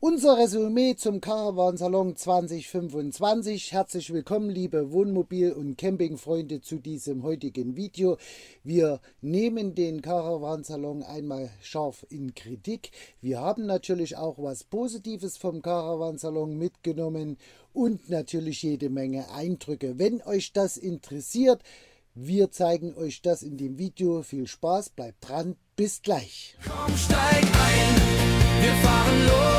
Unser Resümee zum Caravansalon 2025. Herzlich willkommen, liebe Wohnmobil- und Campingfreunde, zu diesem heutigen Video. Wir nehmen den Caravansalon einmal scharf in Kritik. Wir haben natürlich auch was Positives vom Caravansalon mitgenommen und natürlich jede Menge Eindrücke. Wenn euch das interessiert, wir zeigen euch das in dem Video. Viel Spaß, bleibt dran, bis gleich. Komm, steig ein, wir fahren los.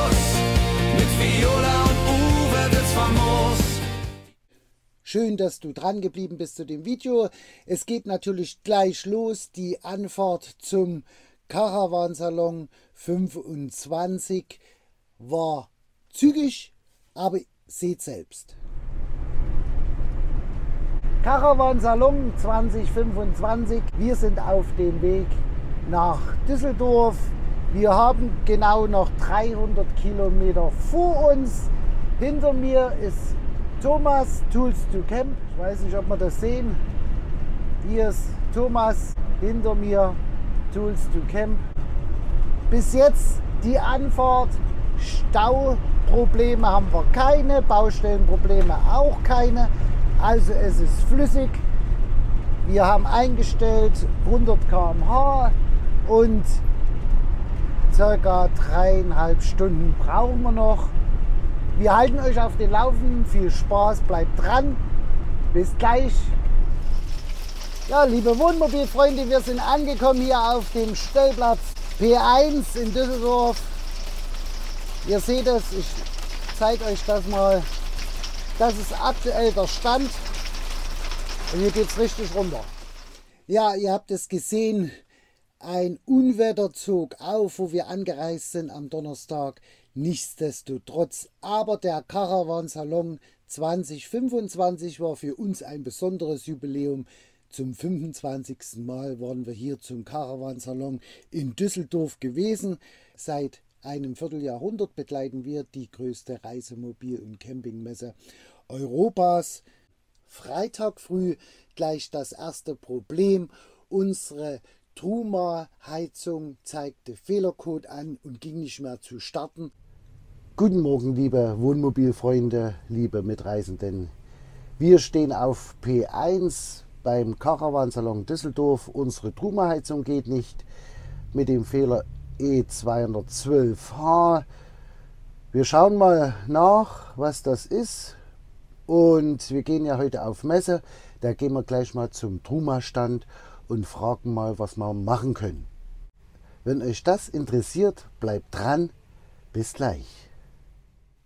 Mit Viola und Uwe wird's famos. Schön, dass du dran geblieben bist zu dem Video. Es geht natürlich gleich los. Die Anfahrt zum Caravansalon 25 war zügig, aber seht selbst. Caravansalon 2025. Wir sind auf dem Weg nach Düsseldorf. Wir haben genau noch 300 Kilometer vor uns. Hinter mir ist Thomas, Tools to Camp. Ich weiß nicht, ob wir das sehen. Hier ist Thomas, hinter mir Tools to Camp. Bis jetzt die Anfahrt. Stauprobleme haben wir keine, Baustellenprobleme auch keine. Also es ist flüssig. Wir haben eingestellt 100 km/h und ca. 3,5 Stunden brauchen wir noch. Wir halten euch auf den Laufenden. Viel Spaß, bleibt dran. Bis gleich. Ja, liebe Wohnmobilfreunde, wir sind angekommen hier auf dem Stellplatz P1 in Düsseldorf. Ihr seht es, ich zeige euch das mal. Das ist aktuell der Stand. Und hier geht es richtig runter. Ja, ihr habt es gesehen. Ein Unwetter zog auf, wo wir angereist sind am Donnerstag. Nichtsdestotrotz, aber der Caravansalon 2025 war für uns ein besonderes Jubiläum. Zum 25. Mal waren wir hier zum Caravansalon in Düsseldorf gewesen. Seit einem Vierteljahrhundert begleiten wir die größte Reisemobil- und Campingmesse Europas. Freitag früh gleich das erste Problem. Unsere Truma-Heizung zeigte Fehlercode an und ging nicht mehr zu starten. Guten Morgen, liebe Wohnmobilfreunde, liebe Mitreisenden. Wir stehen auf P1 beim Caravansalon Düsseldorf. Unsere Truma-Heizung geht nicht mit dem Fehler E212H. Wir schauen mal nach, was das ist. Und wir gehen ja heute auf Messe. Da gehen wir gleich mal zum Truma-Stand und fragen mal, was wir machen können. Wenn euch das interessiert, bleibt dran. Bis gleich.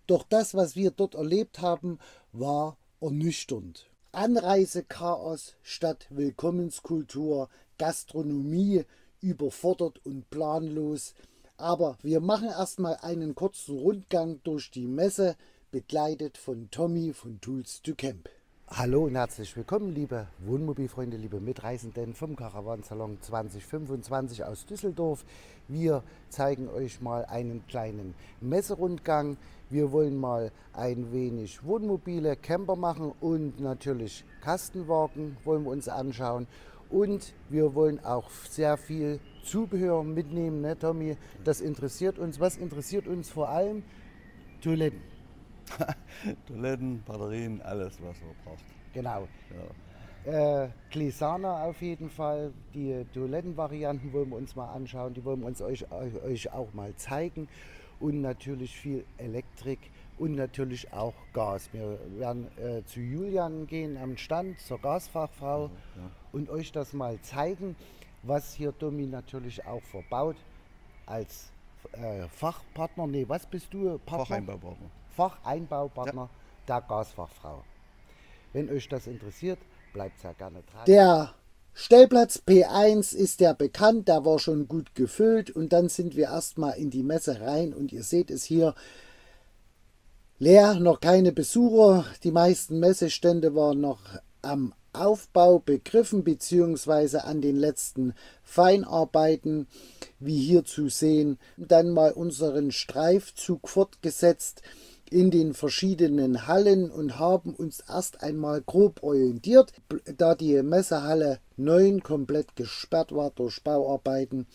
Doch das, was wir dort erlebt haben, war ernüchternd. Anreisechaos statt Willkommenskultur, Gastronomie überfordert und planlos. Aber wir machen erstmal einen kurzen Rundgang durch die Messe, begleitet von Tommy von Tools to Camp. Hallo und herzlich willkommen, liebe Wohnmobilfreunde, liebe Mitreisenden vom Caravansalon 2025 aus Düsseldorf. Wir zeigen euch mal einen kleinen Messerundgang. Wir wollen mal ein wenig Wohnmobile, Camper machen und natürlich Kastenwagen wollen wir uns anschauen. Und wir wollen auch sehr viel Zubehör mitnehmen, ne, Tommy? Das interessiert uns. Was interessiert uns vor allem? Toiletten. Toiletten, Batterien, alles was man braucht. Genau. Ja. Glissana auf jeden Fall. Die Toilettenvarianten wollen wir uns mal anschauen. Die wollen wir uns euch auch mal zeigen. Und natürlich viel Elektrik und natürlich auch Gas. Wir werden zu Julian gehen am Stand zur Gasfachfrau und euch das mal zeigen, was hier Domi natürlich auch verbaut als Fachpartner. Nee, was bist du? Partner? Facheinbaupartner. Facheinbaupartner der Gasfachfrau. Wenn euch das interessiert, bleibt sehr gerne dran. Der Stellplatz P1 ist ja bekannt, der war schon gut gefüllt und dann sind wir erstmal in die Messe rein und ihr seht es hier leer, noch keine Besucher. Die meisten Messestände waren noch am Aufbau begriffen bzw. an den letzten Feinarbeiten, wie hier zu sehen. Dann mal unseren Streifzug fortgesetzt in den verschiedenen Hallen und haben uns erst einmal grob orientiert. Da die Messehalle 9 komplett gesperrt war durch Bauarbeiten,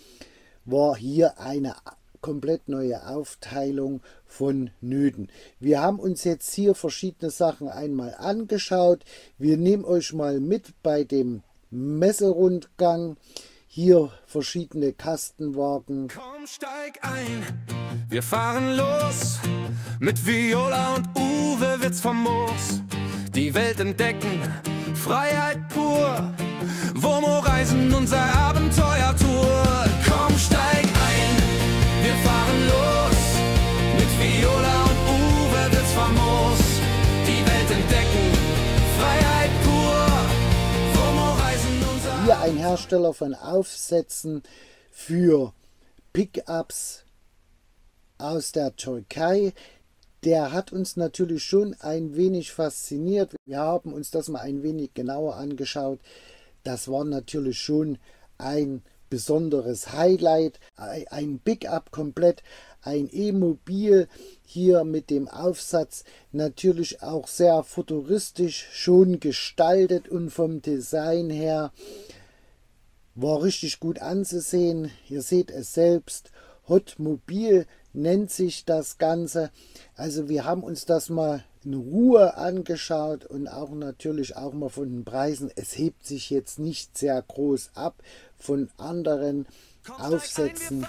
war hier eine komplett neue Aufteilung von Nöten. Wir haben uns jetzt hier verschiedene Sachen einmal angeschaut. Wir nehmen euch mal mit bei dem Messerundgang. Hier verschiedene Kastenwagen. Komm, steig ein, wir fahren los. Mit Viola und Uwe wird's famos. Die Welt entdecken, Freiheit pur. Womo reisen, unser Abenteuertour. Komm, steig ein, wir fahren los. Mit Viola und Uwe wird's famos. Die Welt entdecken, Freiheit pur. Womo reisen, unser Hier ein Hersteller von Aufsätzen für Pickups aus der Türkei. Der hat uns natürlich schon ein wenig fasziniert. Wir haben uns das mal ein wenig genauer angeschaut. Das war natürlich schon ein besonderes Highlight. Ein Pickup komplett, ein E-Mobil hier mit dem Aufsatz. Natürlich auch sehr futuristisch schon gestaltet und vom Design her war richtig gut anzusehen. Ihr seht es selbst. Hotmobil nennt sich das Ganze. Also wir haben uns das mal in Ruhe angeschaut und auch natürlich auch mal von den Preisen. Es hebt sich jetzt nicht sehr groß ab von anderen Aufsätzen,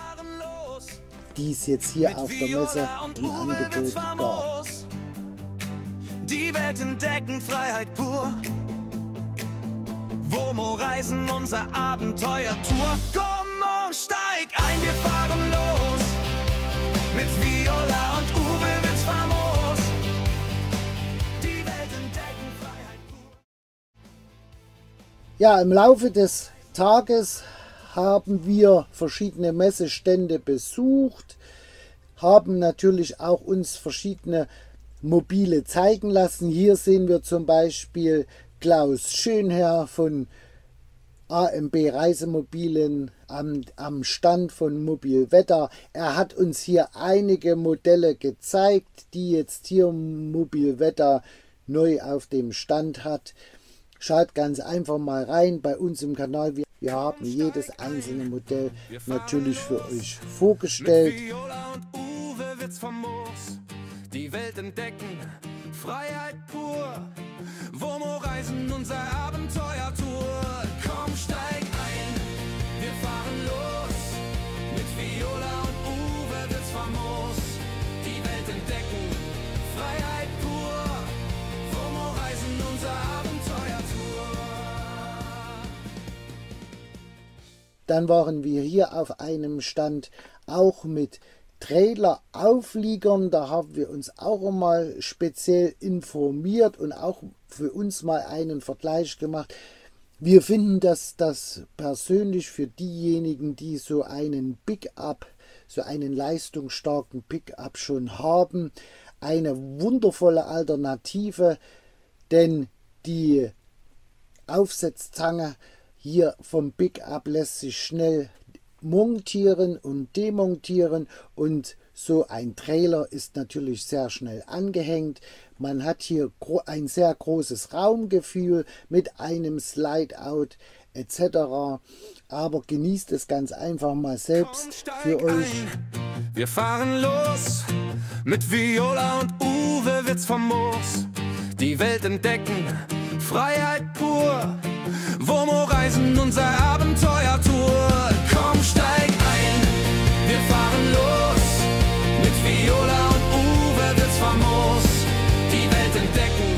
die es jetzt hier auf der Messe im Angebot gab. Die Welt entdecken, Freiheit pur. Womo reisen, unser Abenteuertour. Komm und steig ein, wir fahren los. Mit Viola und Uwe wird's famos. Die Welt entdecken, Freiheit pur. Ja, im Laufe des Tages haben wir verschiedene Messestände besucht, haben natürlich auch uns verschiedene Mobile zeigen lassen. Hier sehen wir zum Beispiel Klaus Schönherr von AMB Reisemobilen am Stand von Mobilwetter. Er hat uns hier einige Modelle gezeigt, die jetzt hier Mobilwetter neu auf dem Stand hat. Schaut ganz einfach mal rein bei uns im Kanal. Wir haben jedes einzelne Modell natürlich für euch vorgestellt. Mit Viola und Uwe wird's famos. Die Welt entdecken, Freiheit pur. Womo reisen, unser Abenteuertour. Komm, steig ein, wir fahren los. Mit Viola und Uwe wird's famos. Die Welt entdecken, Freiheit pur. Womo reisen, unser Abenteuertour. Dann waren wir hier auf einem Stand auch mit Trailer-Aufliegern. Da haben wir uns auch mal speziell informiert und auch für uns mal einen Vergleich gemacht. Wir finden, dass das persönlich für diejenigen, die so einen Pickup, so einen leistungsstarken Pickup schon haben, eine wundervolle Alternative, denn die Aufsetzzange hier vom Pickup lässt sich schnell montieren und demontieren und so ein Trailer ist natürlich sehr schnell angehängt. Man hat hier ein sehr großes Raumgefühl mit einem Slide-Out etc. Aber genießt es ganz einfach mal selbst für euch. Wir fahren los, mit Viola und Uwe wird's famos. Die Welt entdecken, Freiheit pur. Womo reisen, unser Abenteuertour. Komm, steig ein, wir fahren los. Mit Viola und Uwe wird's famos. Die Welt entdecken,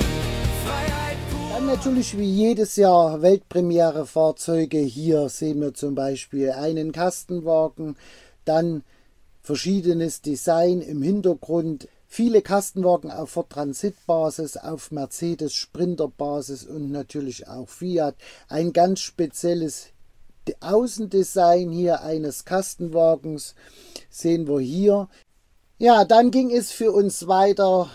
Freiheit pur. Dann natürlich wie jedes Jahr Weltpremiere Fahrzeuge. Hier sehen wir zum Beispiel einen Kastenwagen, dann verschiedenes Design im Hintergrund. Viele Kastenwagen auf Ford Transit-Basis, auf Mercedes Sprinter-Basis und natürlich auch Fiat. Ein ganz spezielles Außendesign hier eines Kastenwagens sehen wir hier. Ja, dann ging es für uns weiter.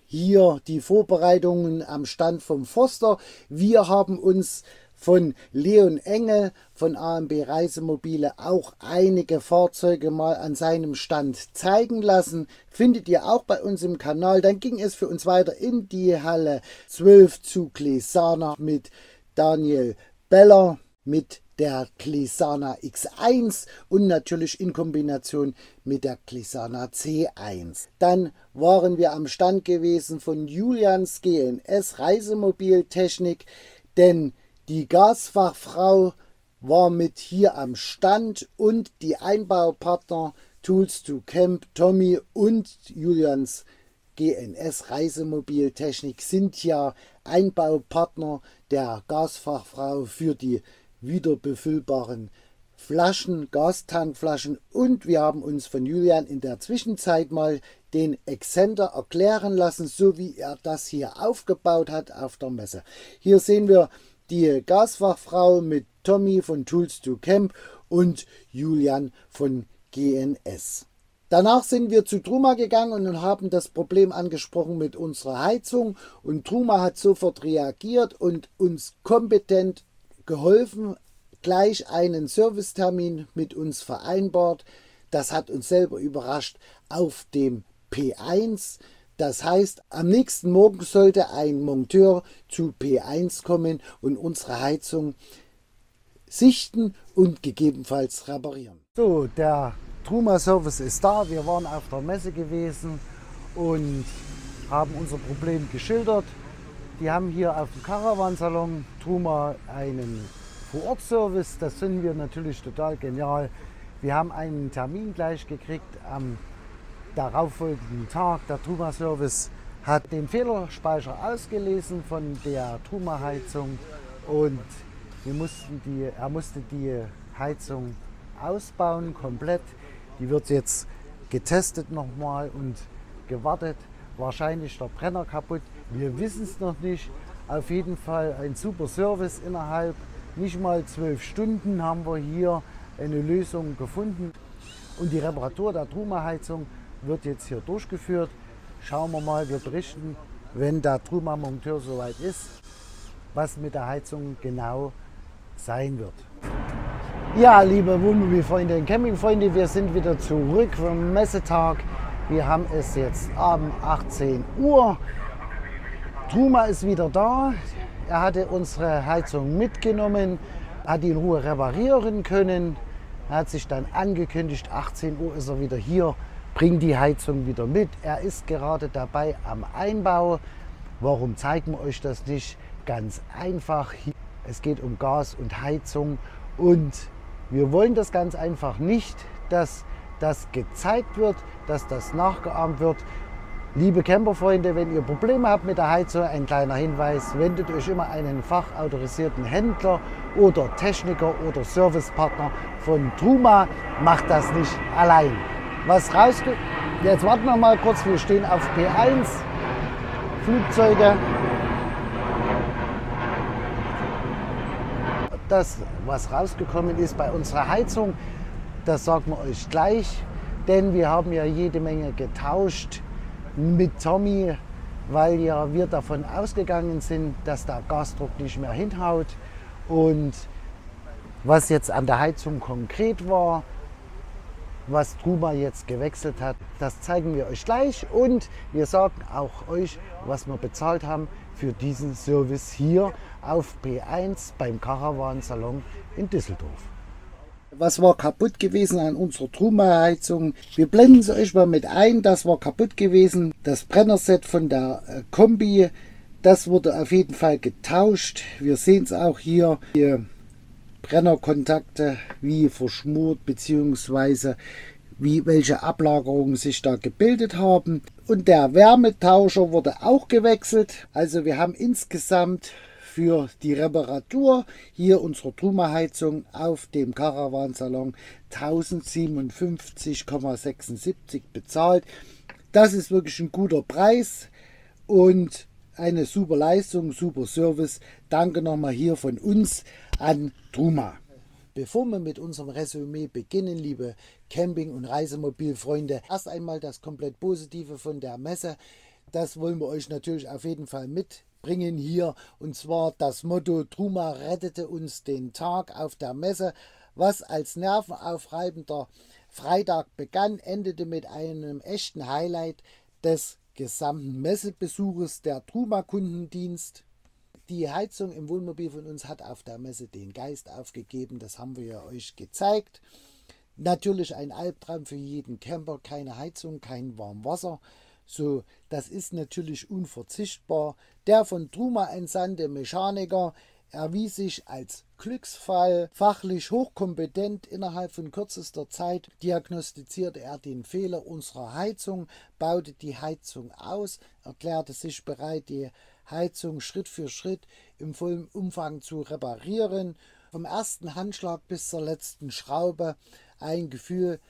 Hier die Vorbereitungen am Stand vom Forster. Wir haben uns von Leon Engel von AMB Reisemobile auch einige Fahrzeuge mal an seinem Stand zeigen lassen. Findet ihr auch bei uns im Kanal. Dann ging es für uns weiter in die Halle 12 zu Glesana mit Daniel Beller, mit der Glissana X1 und natürlich in Kombination mit der Glissana C1. Dann waren wir am Stand gewesen von Julians GNS Reisemobiltechnik, denn die Gasfachfrau war mit hier am Stand und die Einbaupartner Tools to Camp, Tommy und Julians GNS Reisemobiltechnik sind ja Einbaupartner der Gasfachfrau für die wiederbefüllbaren Flaschen, Gastankflaschen, und wir haben uns von Julian in der Zwischenzeit mal den Exzenter erklären lassen, so wie er das hier aufgebaut hat auf der Messe. Hier sehen wir die Gasfachfrau mit Tommy von Tools to Camp und Julian von GNS. Danach sind wir zu Truma gegangen und haben das Problem angesprochen mit unserer Heizung, und Truma hat sofort reagiert und uns kompetent geholfen, gleich einen Servicetermin mit uns vereinbart. Das hat uns selber überrascht auf dem P1. Das heißt, am nächsten Morgen sollte ein Monteur zu P1 kommen und unsere Heizung sichten und gegebenenfalls reparieren. So, der Truma Service ist da. Wir waren auf der Messe gewesen und haben unser Problem geschildert. Die haben hier auf dem Caravansalon Truma einen Vor-Ort-Service. Das finden wir natürlich total genial. Wir haben einen Termin gleich gekriegt am darauffolgenden Tag. Der Truma Service hat den Fehlerspeicher ausgelesen von der Truma Heizung und er musste die Heizung ausbauen, komplett. Die wird jetzt getestet nochmal und gewartet. Wahrscheinlich der Brenner kaputt. Wir wissen es noch nicht. Auf jeden Fall ein super Service. Innerhalb nicht mal 12 Stunden haben wir hier eine Lösung gefunden. Und die Reparatur der Truma-Heizung wird jetzt hier durchgeführt. Schauen wir mal, wir berichten, wenn der Truma-Monteur soweit ist, was mit der Heizung genau sein wird. Ja, liebe Wohnmobilfreunde und Campingfreunde, wir sind wieder zurück vom Messetag. Wir haben es jetzt abends 18 Uhr. Truma ist wieder da. Er hatte unsere Heizung mitgenommen, hat die in Ruhe reparieren können. Er hat sich dann angekündigt, 18 Uhr ist er wieder hier, bringt die Heizung wieder mit. Er ist gerade dabei am Einbau. Warum zeigen wir euch das nicht? Ganz einfach. Es geht um Gas und Heizung und wir wollen das ganz einfach nicht, dass das gezeigt wird, dass das nachgeahmt wird. Liebe Camperfreunde, wenn ihr Probleme habt mit der Heizung, ein kleiner Hinweis, wendet euch immer einen fachautorisierten Händler oder Techniker oder Servicepartner von Truma. Macht das nicht allein. Jetzt warten wir mal kurz, wir stehen auf P1, Flugzeuge. Das, was rausgekommen ist bei unserer Heizung, das sagen wir euch gleich, denn wir haben ja jede Menge getauscht mit Tommy, weil ja wir davon ausgegangen sind, dass der Gasdruck nicht mehr hinhaut. Und was jetzt an der Heizung konkret war, was Truma jetzt gewechselt hat, das zeigen wir euch gleich, und wir sagen auch euch, was wir bezahlt haben für diesen Service hier auf P1 beim Caravansalon in Düsseldorf. Was war kaputt gewesen an unserer Truma-Heizung? Wir blenden es euch mal mit ein. Das war kaputt gewesen. Das Brennerset von der Kombi, das wurde auf jeden Fall getauscht. Wir sehen es auch hier. Die Brennerkontakte wie verschmort bzw. welche Ablagerungen sich da gebildet haben. Und der Wärmetauscher wurde auch gewechselt. Also wir haben insgesamt für die Reparatur hier unserer Truma-Heizung auf dem Caravansalon 1057,76 bezahlt. Das ist wirklich ein guter Preis und eine super Leistung, super Service. Danke nochmal hier von uns an Truma. Bevor wir mit unserem Resümee beginnen, liebe Camping- und Reisemobilfreunde, erst einmal das komplett Positive von der Messe. Das wollen wir euch natürlich auf jeden Fall mitbringen hier. Und zwar das Motto: Truma rettete uns den Tag auf der Messe. Was als nervenaufreibender Freitag begann, endete mit einem echten Highlight des gesamten Messebesuches, der Truma Kundendienst. Die Heizung im Wohnmobil von uns hat auf der Messe den Geist aufgegeben, das haben wir ja euch gezeigt. Natürlich ein Albtraum für jeden Camper, keine Heizung, kein Warmwasser. So, das ist natürlich unverzichtbar. Der von Truma entsandte Mechaniker erwies sich als Glücksfall, fachlich hochkompetent. Innerhalb von kürzester Zeit diagnostizierte er den Fehler unserer Heizung, baute die Heizung aus, erklärte sich bereit, die Heizung Schritt für Schritt im vollen Umfang zu reparieren. Vom ersten Handschlag bis zur letzten Schraube ein Gefühl,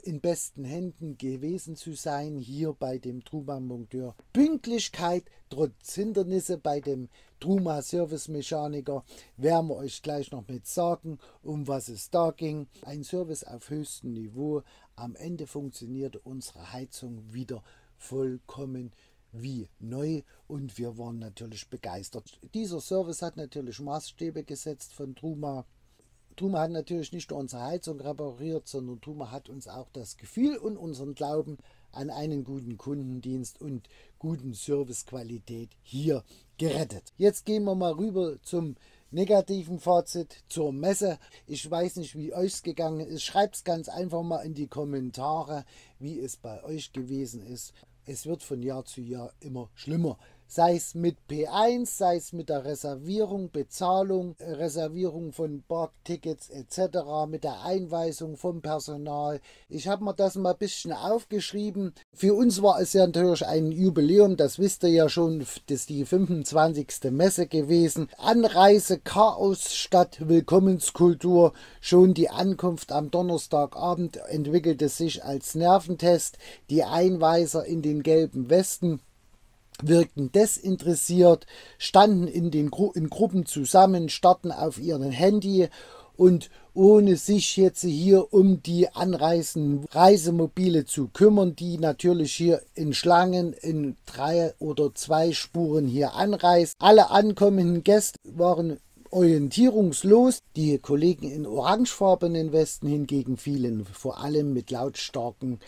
in besten Händen gewesen zu sein, hier bei dem Truma-Monteur. Pünktlichkeit trotz Hindernisse bei dem Truma-Service-Mechaniker werden wir euch gleich noch mit sagen, um was es da ging. Ein Service auf höchstem Niveau. Am Ende funktionierte unsere Heizung wieder vollkommen wie neu und wir waren natürlich begeistert. Dieser Service hat natürlich Maßstäbe gesetzt von Truma. Truma hat natürlich nicht nur unsere Heizung repariert, sondern Truma hat uns auch das Gefühl und unseren Glauben an einen guten Kundendienst und guten Servicequalität hier gerettet. Jetzt gehen wir mal rüber zum negativen Fazit, zur Messe. Ich weiß nicht, wie euch es gegangen ist. Schreibt es ganz einfach mal in die Kommentare, wie es bei euch gewesen ist. Es wird von Jahr zu Jahr immer schlimmer. Sei es mit P1, sei es mit der Reservierung, Bezahlung, Reservierung von Parktickets etc., mit der Einweisung vom Personal. Ich habe mir das mal ein bisschen aufgeschrieben. Für uns war es ja natürlich ein Jubiläum, das wisst ihr ja schon, das ist die 25. Messe gewesen. Anreise, Chaos statt Willkommenskultur. Schon die Ankunft am Donnerstagabend entwickelte sich als Nerventest. Die Einweiser in den gelben Westen wirkten desinteressiert, standen in Gruppen zusammen, starrten auf ihren Handy und ohne sich jetzt hier um die anreisenden Reisemobile zu kümmern, die natürlich hier in Schlangen in 3 oder 2 Spuren hier anreisen. Alle ankommenden Gäste waren orientierungslos. Die Kollegen in orangefarbenen Westen hingegen fielen vor allem mit lautstarken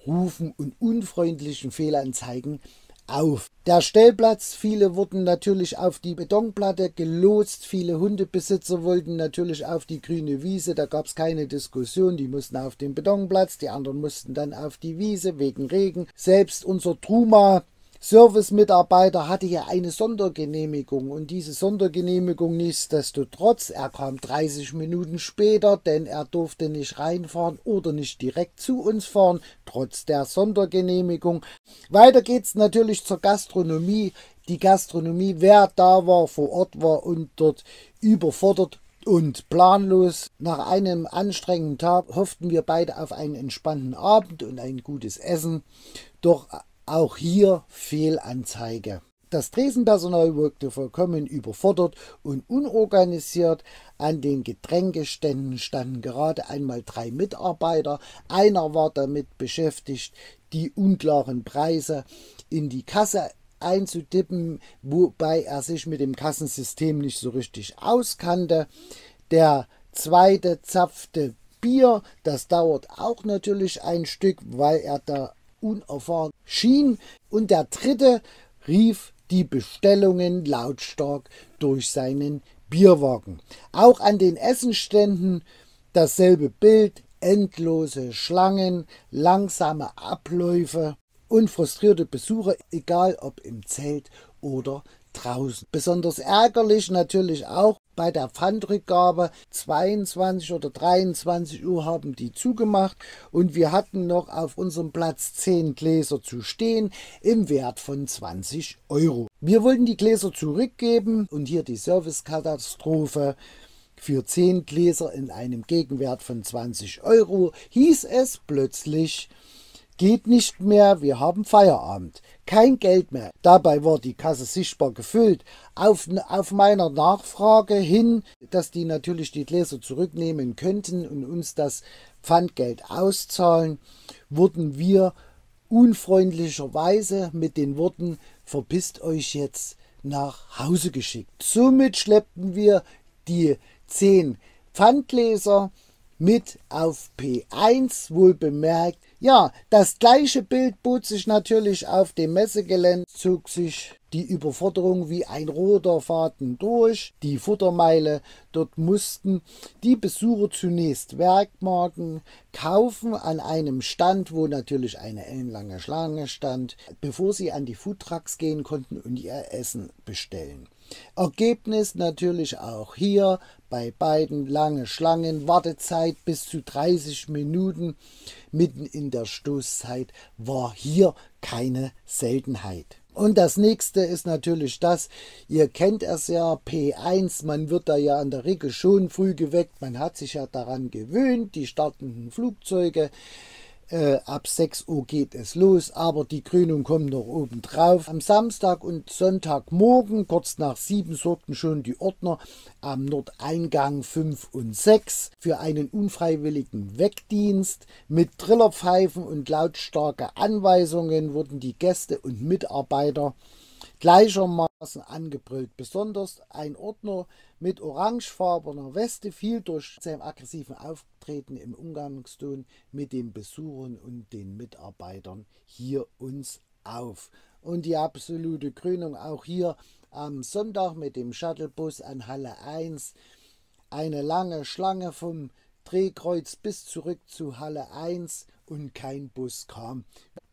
Rufen und unfreundlichen Fehlanzeigen auf. Der Stellplatz, viele wurden natürlich auf die Betonplatte gelotst, viele Hundebesitzer wollten natürlich auf die grüne Wiese, da gab es keine Diskussion, die mussten auf den Betonplatz, die anderen mussten dann auf die Wiese wegen Regen. Selbst unser Truma Service-Mitarbeiter hatte ja eine Sondergenehmigung und diese Sondergenehmigung nichtsdestotrotz, er kam 30 Minuten später, denn er durfte nicht reinfahren oder nicht direkt zu uns fahren, trotz der Sondergenehmigung. Weiter geht's natürlich zur Gastronomie. Die Gastronomie, wer da war, vor Ort war und dort überfordert und planlos. Nach einem anstrengenden Tag hofften wir beide auf einen entspannten Abend und ein gutes Essen, doch auch hier Fehlanzeige. Das Tresenpersonal wirkte vollkommen überfordert und unorganisiert. An den Getränkeständen standen gerade einmal 3 Mitarbeiter. Einer war damit beschäftigt, die unklaren Preise in die Kasse einzutippen, wobei er sich mit dem Kassensystem nicht so richtig auskannte. Der zweite zapfte Bier. Das dauert auch natürlich ein Stück, weil er da unerfahren schien. Und der dritte rief die Bestellungen lautstark durch seinen Bierwagen. Auch an den Essenständen dasselbe Bild, endlose Schlangen, langsame Abläufe und frustrierte Besucher, egal ob im Zelt oder draußen. Besonders ärgerlich natürlich auch bei der Pfandrückgabe. 22 oder 23 Uhr haben die zugemacht und wir hatten noch auf unserem Platz 10 Gläser zu stehen im Wert von 20 Euro. Wir wollten die Gläser zurückgeben und hier die Servicekatastrophe. Für 10 Gläser in einem Gegenwert von 20 Euro hieß es plötzlich: geht nicht mehr, wir haben Feierabend. Kein Geld mehr. Dabei war die Kasse sichtbar gefüllt. Auf meiner Nachfrage hin, dass die natürlich die Gläser zurücknehmen könnten und uns das Pfandgeld auszahlen, wurden wir unfreundlicherweise mit den Worten: verpisst euch jetzt, nach Hause geschickt. Somit schleppten wir die 10 Pfandgläser mit auf P1, wohl bemerkt Ja, das gleiche Bild bot sich natürlich auf dem Messegelände, zog sich die Überforderung wie ein roter Faden durch, die Futtermeile. Dort mussten die Besucher zunächst Werkmarken kaufen an einem Stand, wo natürlich eine ellenlange Schlange stand, bevor sie an die Foodtrucks gehen konnten und ihr Essen bestellen. Ergebnis natürlich auch hier bei beiden lange Schlangen, Wartezeit bis zu 30 Minuten mitten in der Stoßzeit war hier keine Seltenheit. Und das nächste ist natürlich das, ihr kennt es ja, P1, man wird da ja in der Regel schon früh geweckt, man hat sich ja daran gewöhnt, die startenden Flugzeuge. Ab 6 Uhr geht es los, aber die Krönung kommt noch oben drauf. Am Samstag und Sonntagmorgen, kurz nach 7, sorgten schon die Ordner am Nordeingang 5 und 6 für einen unfreiwilligen Weckdienst. Mit Trillerpfeifen und lautstarke Anweisungen wurden die Gäste und Mitarbeiter gleichermaßen angebrüllt. Besonders ein Ordner mit orangefarbener Weste fiel durch seinen aggressiven Auftreten im Umgangston mit den Besuchern und den Mitarbeitern hier uns auf. Und die absolute Krönung auch hier am Sonntag mit dem Shuttlebus an Halle 1. Eine lange Schlange vom Drehkreuz bis zurück zu Halle 1 und kein Bus kam.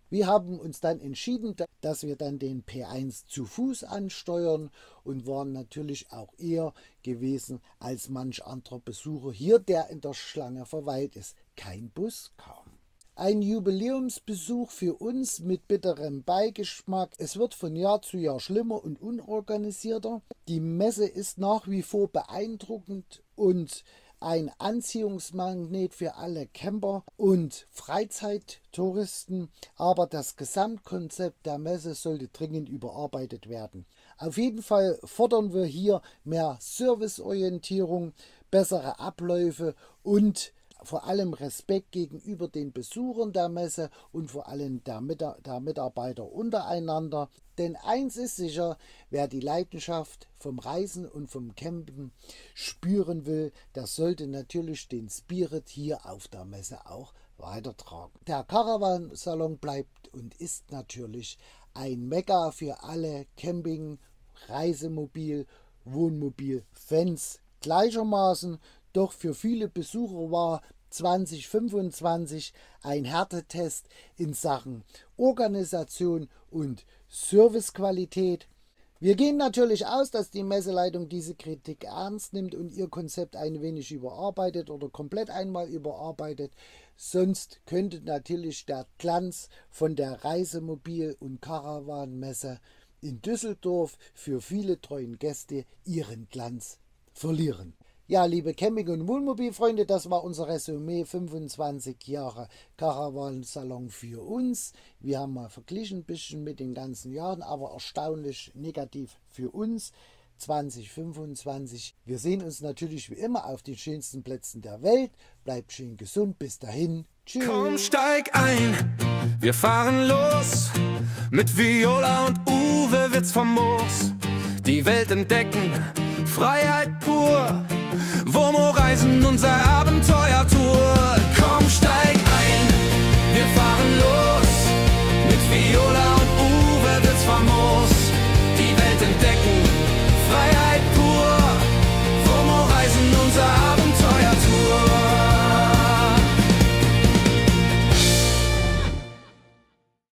Wir haben uns dann entschieden, dass wir dann den P1 zu Fuß ansteuern und waren natürlich auch eher gewesen als manch anderer Besucher hier, der in der Schlange verweilt ist. Kein Bus kam. Ein Jubiläumsbesuch für uns mit bitterem Beigeschmack. Es wird von Jahr zu Jahr schlimmer und unorganisierter. Die Messe ist nach wie vor beeindruckend und ein Anziehungsmagnet für alle Camper und Freizeittouristen, aber das Gesamtkonzept der Messe sollte dringend überarbeitet werden. Auf jeden Fall fordern wir hier mehr Serviceorientierung, bessere Abläufe und vor allem Respekt gegenüber den Besuchern der Messe und vor allem der Mitarbeiter untereinander. Denn eins ist sicher, wer die Leidenschaft vom Reisen und vom Campen spüren will, der sollte natürlich den Spirit hier auf der Messe auch weitertragen. Der Caravan-Salon bleibt und ist natürlich ein Mekka für alle Camping-, Reisemobil-, Wohnmobil-Fans gleichermaßen. Doch für viele Besucher war 2025 ein Härtetest in Sachen Organisation und Servicequalität. Wir gehen natürlich aus, dass die Messeleitung diese Kritik ernst nimmt und ihr Konzept ein wenig überarbeitet oder komplett einmal überarbeitet. Sonst könnte natürlich der Glanz von der Reisemobil- und Caravan-Messe in Düsseldorf für viele treuen Gäste ihren Glanz verlieren. Ja, liebe Camping- und Wohnmobilfreunde, das war unser Resümee 25 Jahre Caravan-Salon für uns. Wir haben mal verglichen ein bisschen mit den ganzen Jahren, aber erstaunlich negativ für uns 2025. Wir sehen uns natürlich wie immer auf den schönsten Plätzen der Welt. Bleibt schön gesund, bis dahin. Tschüss. Komm, steig ein, wir fahren los. Mit Viola und Uwe wird's famos. Die Welt entdecken, Freiheit pur. Womo reisen unser